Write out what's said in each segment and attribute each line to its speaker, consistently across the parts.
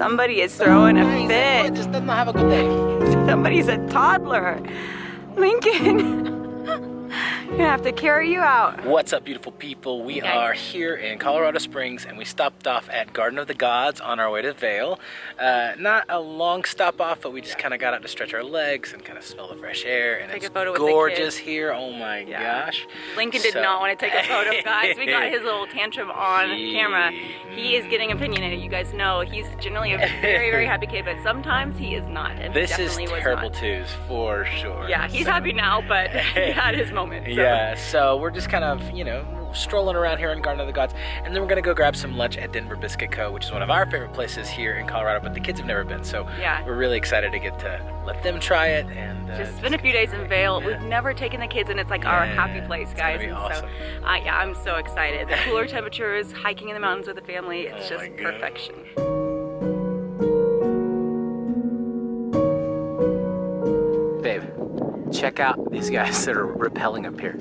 Speaker 1: Somebody is throwing a fit.
Speaker 2: Just doesn't have a good day.
Speaker 1: Somebody's a toddler. Lincoln, gonna have to carry you out.
Speaker 2: What's up, beautiful people? We are here in Colorado Springs, and we stopped off at Garden of the Gods on our way to Vail. Not a long stop off, but we just kind of got out to stretch our legs and kind of smell the fresh air. And it's gorgeous here. Oh my gosh.
Speaker 1: Lincoln did not want to take a photo, guys. We got his little tantrum on camera. He is getting opinionated. You guys know he's generally a very, very happy kid, but sometimes he is not. And
Speaker 2: this is terrible twos for sure.
Speaker 1: Yeah, he's happy now, but he had his moment. So.
Speaker 2: Yeah, so we're just kind of, you know, strolling around here in Garden of the Gods, and then we're gonna go grab some lunch at Denver Biscuit Co., which is one of our favorite places here in Colorado, but the kids have never been, so we're really excited to get to let them try it. And
Speaker 1: just spend a few days in Vail. We've never taken the kids, and it's like our happy place, guys.
Speaker 2: It's gonna be awesome.
Speaker 1: So yeah, I'm so excited. The cooler temperatures, hiking in the mountains with the family, it's just perfection.
Speaker 2: Babe, check out these guys that are rappelling up here.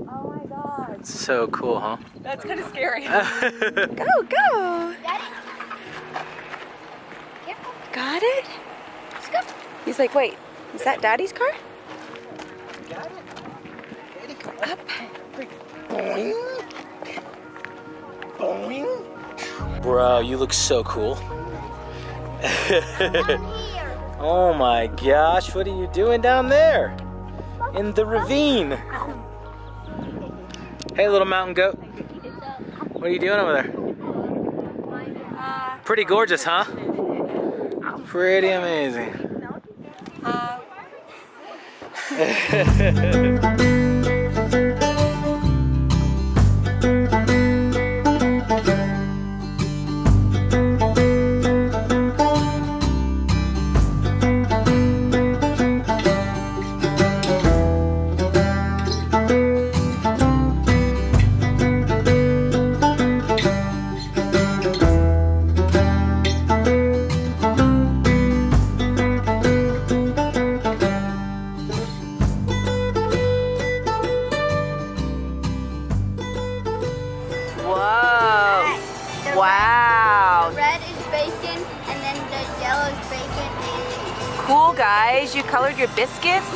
Speaker 1: Oh my god.
Speaker 2: It's so cool, huh?
Speaker 1: That's kind of scary. Go!
Speaker 3: Daddy? Careful.
Speaker 1: Got it?
Speaker 3: Let's go.
Speaker 1: He's like, wait, is that Daddy's car?
Speaker 2: Got it. Ready, come
Speaker 1: Up.
Speaker 2: Boing. Boing. Bro, you look so cool.
Speaker 3: Down here.
Speaker 2: Oh my gosh, what are you doing down there? In the ravine. Hey, little mountain goat. What are you doing over there? Pretty gorgeous, huh? Pretty amazing.
Speaker 1: Wow.
Speaker 3: The red is bacon, and then the yellow is bacon.
Speaker 1: Cool, guys. You colored your biscuits?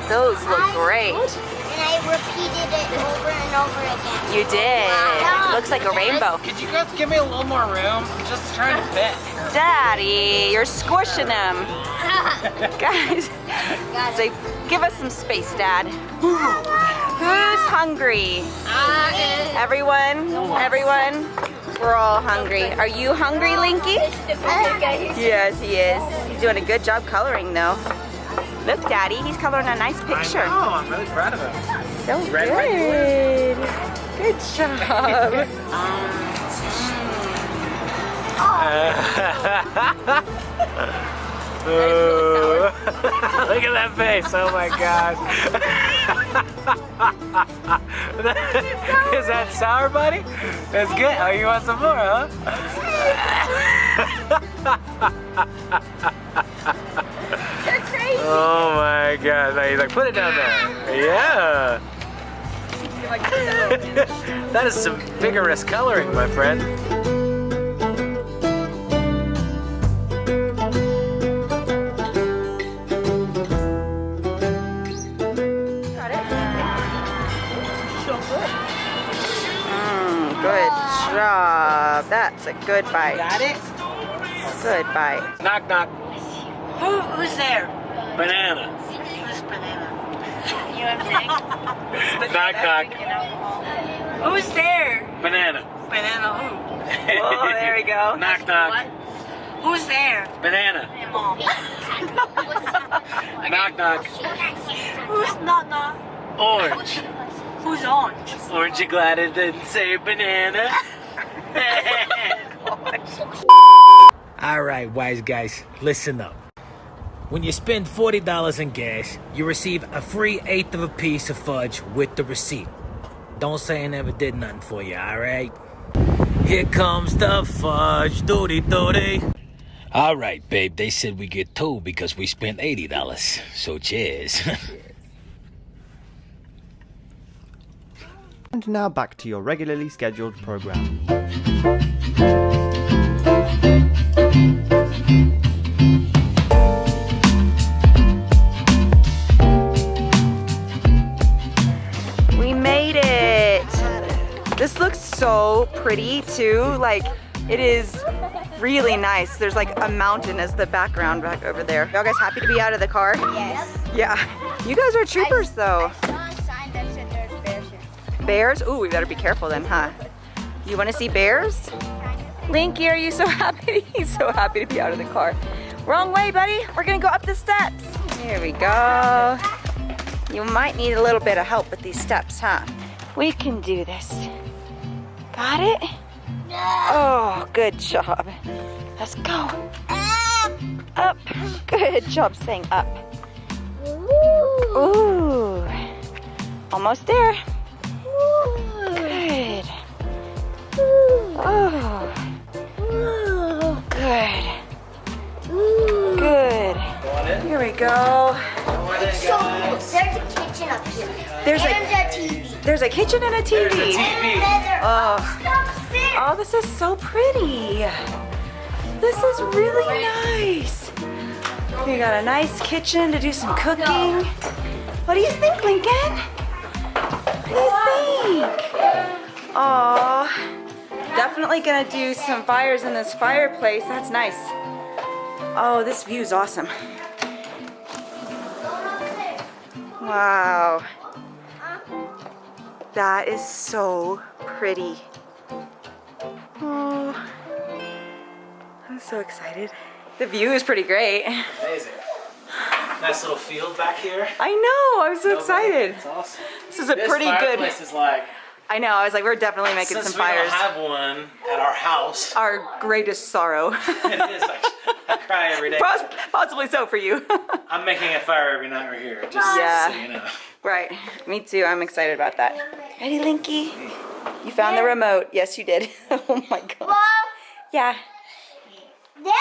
Speaker 1: Those look great.
Speaker 3: And I repeated it over and over again.
Speaker 1: You did.
Speaker 3: Wow.
Speaker 1: Looks like a rainbow.
Speaker 2: Could you guys give me a little more room? I'm just trying to fit.
Speaker 1: Daddy, you're squishing them. Guys, so give us some space, Dad. Who's hungry? Everyone? Everyone? We're all hungry. Are you hungry, Linky? Yes, he is. He's doing a good job coloring, though. Look, Daddy, he's coloring a nice picture.
Speaker 2: I know, I'm really proud of him.
Speaker 1: So good. Good job.
Speaker 2: Look at that face, oh my gosh. Is that sour, buddy? That's good. Oh, you want some more, huh?
Speaker 1: You're crazy.
Speaker 2: Oh my god. Now he's like, put it down there. Yeah. That is some vigorous coloring, my friend.
Speaker 1: Good job. That's a good bite.
Speaker 4: Got it?
Speaker 1: Good bite.
Speaker 2: Knock, knock.
Speaker 4: Who's there?
Speaker 2: Banana.
Speaker 4: Who's banana? You know what I'm saying?
Speaker 2: Knock, knock.
Speaker 4: Who's there?
Speaker 2: Banana.
Speaker 4: Banana who?
Speaker 1: Oh, there we go.
Speaker 2: Knock, knock.
Speaker 4: What? Who's there?
Speaker 2: Banana.
Speaker 4: Mom.
Speaker 2: Knock, knock.
Speaker 4: Who's not?
Speaker 2: Orange.
Speaker 4: Who's orange?
Speaker 2: Aren't you glad it didn't say banana? Alright, wise guys, listen up. When you spend $40 in gas, you receive a free 1/8 of a piece of fudge with the receipt. Don't say I never did nothing for you, alright? Here comes the fudge, doody. Alright, babe, they said we get two because we spent $80. So cheers.
Speaker 5: And now back to your regularly scheduled program.
Speaker 1: This looks so pretty too. Like, it is really nice. There's like a mountain as the background back over there. Y'all guys happy to be out of the car?
Speaker 3: Yes.
Speaker 1: Yeah. You guys are troopers though.
Speaker 3: I saw a sign that said there's bears here.
Speaker 1: Bears? Ooh, we better be careful then, huh? You want to see bears? Linky, are you so happy? He's so happy to be out of the car. Wrong way, buddy. We're gonna go up the steps. Here we go. You might need a little bit of help with these steps, huh? We can do this. Got it? Oh, good job. Let's go. Up. Good job saying up. Ooh. Almost there. Good. Oh. Good. Good. Here we go.
Speaker 3: It's so cool. There's a kitchen up here.
Speaker 1: There's
Speaker 3: and
Speaker 1: a
Speaker 3: a TV.
Speaker 1: there's a kitchen and a TV. Oh.
Speaker 3: Upstairs.
Speaker 1: Oh, this is so pretty. This is really nice. We got a nice kitchen to do some cooking. What do you think, Lincoln? What do you think? Oh, definitely gonna do some fires in this fireplace. That's nice. Oh, this view is awesome. Wow. That is so pretty. Oh, I'm so excited. The view is pretty great.
Speaker 2: Amazing. Nice little field back here.
Speaker 1: I know, I'm so excited.
Speaker 2: It's awesome.
Speaker 1: This is a
Speaker 2: This
Speaker 1: pretty good.
Speaker 2: fireplace is like,
Speaker 1: I know, I was like, we're definitely making
Speaker 2: since
Speaker 1: some
Speaker 2: we
Speaker 1: fires.
Speaker 2: don't have one at our house,
Speaker 1: Our greatest sorrow.
Speaker 2: it is like, I cry every day.
Speaker 1: Possibly so for you.
Speaker 2: I'm making a fire every night we're here, just
Speaker 1: Yeah.
Speaker 2: so you know.
Speaker 1: Right, me too, I'm excited about that. Ready, Linky? You found the remote. Yes, you did. Oh my gosh.
Speaker 3: Well,
Speaker 1: Yeah.
Speaker 3: yeah.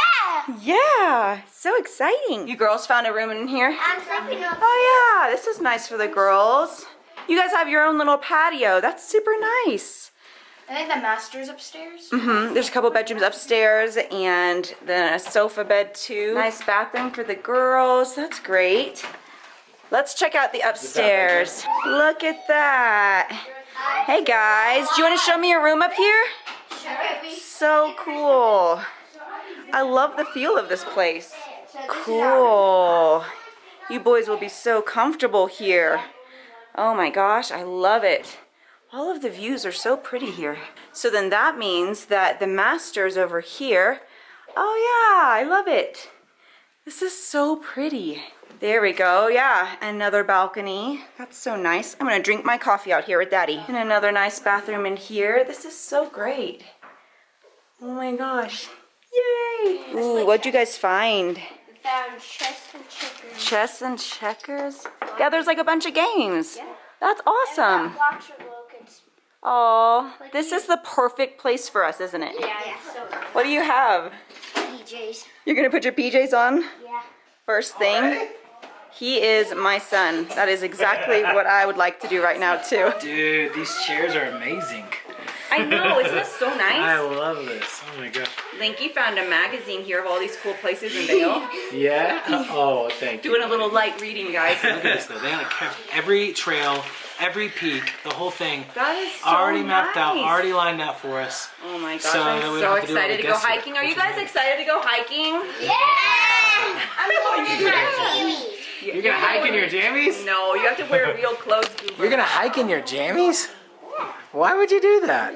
Speaker 1: Yeah, so exciting. You girls found a room in here?
Speaker 3: I'm sleeping up.
Speaker 1: Oh yeah, this is nice for the girls. You guys have your own little patio. That's super nice.
Speaker 4: I think the master's upstairs.
Speaker 1: There's a couple bedrooms upstairs and then a sofa bed too. Nice bathroom for the girls. That's great. Let's check out the upstairs. Look at that. Hey guys, do you want to show me your room up here? So cool. I love the feel of this place. Cool. You boys will be so comfortable here. Oh my gosh, I love it. All of the views are so pretty here. So then that means that the master's over here. Oh yeah, I love it. This is so pretty. There we go, yeah, another balcony. That's so nice. I'm gonna drink my coffee out here with Daddy. And another nice bathroom in here. This is so great. Oh my gosh, yay. Ooh, what'd you guys find?
Speaker 3: We found chess and checkers.
Speaker 1: Chess and checkers? Yeah, there's like a bunch of games. That's awesome.
Speaker 3: Box of Logan's.
Speaker 1: Oh, this is the perfect place for us, isn't it?
Speaker 3: Yeah, so
Speaker 1: What do you have?
Speaker 3: PJs.
Speaker 1: You're gonna put your PJs on
Speaker 3: Yeah.
Speaker 1: first thing? He is my son. That is exactly what I would like to do right now too.
Speaker 2: Dude, these chairs are amazing.
Speaker 1: I know, isn't this so
Speaker 2: I
Speaker 1: nice?
Speaker 2: love this. Oh my gosh.
Speaker 1: Linky found a magazine here of all these cool places in Vail.
Speaker 2: Yeah? Oh, thank you.
Speaker 1: Doing a little light reading, guys.
Speaker 2: Look at this though. They like kept every trail, every peak, the whole thing
Speaker 1: That is so
Speaker 2: already mapped out,
Speaker 1: nice.
Speaker 2: already lined out for us.
Speaker 1: Oh my gosh,
Speaker 2: So that
Speaker 1: I'm
Speaker 2: we
Speaker 1: so
Speaker 2: don't have to do all
Speaker 1: excited
Speaker 2: the
Speaker 1: to go
Speaker 2: guesswork,
Speaker 1: hiking. Are you
Speaker 2: which is
Speaker 1: guys
Speaker 2: nice.
Speaker 1: excited to go hiking?
Speaker 3: Yeah! I'm going to my
Speaker 2: You're gonna hike in your jammies?
Speaker 1: No, you have to wear real clothes, Goober.
Speaker 2: You're gonna hike in your jammies? Why would you do that?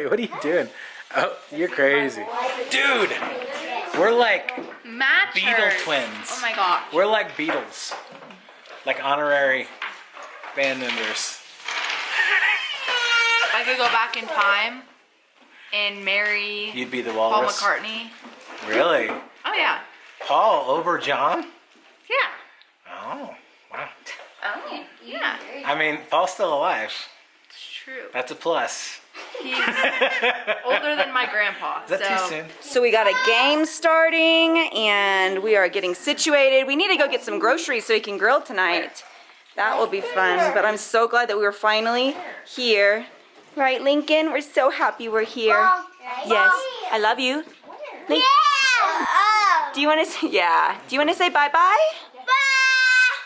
Speaker 2: What are you doing? Oh, you're crazy. Dude, we're like
Speaker 4: Matchers.
Speaker 2: Beetle twins.
Speaker 4: Oh my gosh.
Speaker 2: We're like Beatles. Like honorary band members.
Speaker 4: If I could go back in time and marry
Speaker 2: You'd be the
Speaker 4: Paul
Speaker 2: walrus.
Speaker 4: McCartney.
Speaker 2: Really?
Speaker 4: Oh yeah.
Speaker 2: Paul over John?
Speaker 4: Yeah.
Speaker 2: Oh, wow.
Speaker 4: Oh yeah.
Speaker 2: I mean, Paul's still alive.
Speaker 4: It's true.
Speaker 2: That's a plus.
Speaker 4: He's older than my grandpa.
Speaker 2: Is that
Speaker 4: so
Speaker 2: too soon?
Speaker 1: So we got a game starting and we are getting situated. We need to go get some groceries so we can grill tonight. That will be fun, but I'm so glad that we were finally here. Right, Lincoln? We're so happy we're here. Yes, I love you. Link-
Speaker 3: Oh.
Speaker 1: Do you want to say, yeah. Do you want to say bye-bye?
Speaker 3: Bye!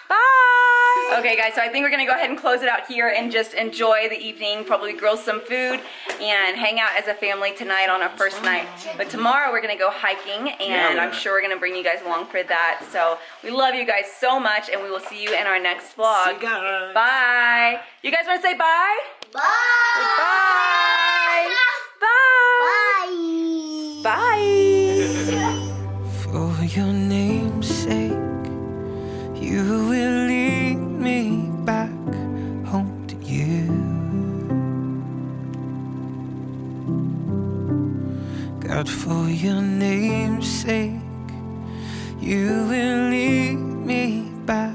Speaker 1: Bye! Okay guys, so I think we're gonna go ahead and close it out here and just enjoy the evening, probably grill some food and hang out as a family tonight on our first night. But tomorrow we're gonna go hiking and I'm sure we're gonna bring you guys along for that. So we love you guys so much and we will see you in our next vlog.
Speaker 2: See you guys.
Speaker 1: Bye. You guys wanna say bye?
Speaker 3: Bye.
Speaker 1: Bye. Bye. Bye.
Speaker 5: For your name's sake, you will lead me back home to you. God, for your name's sake, you will lead me back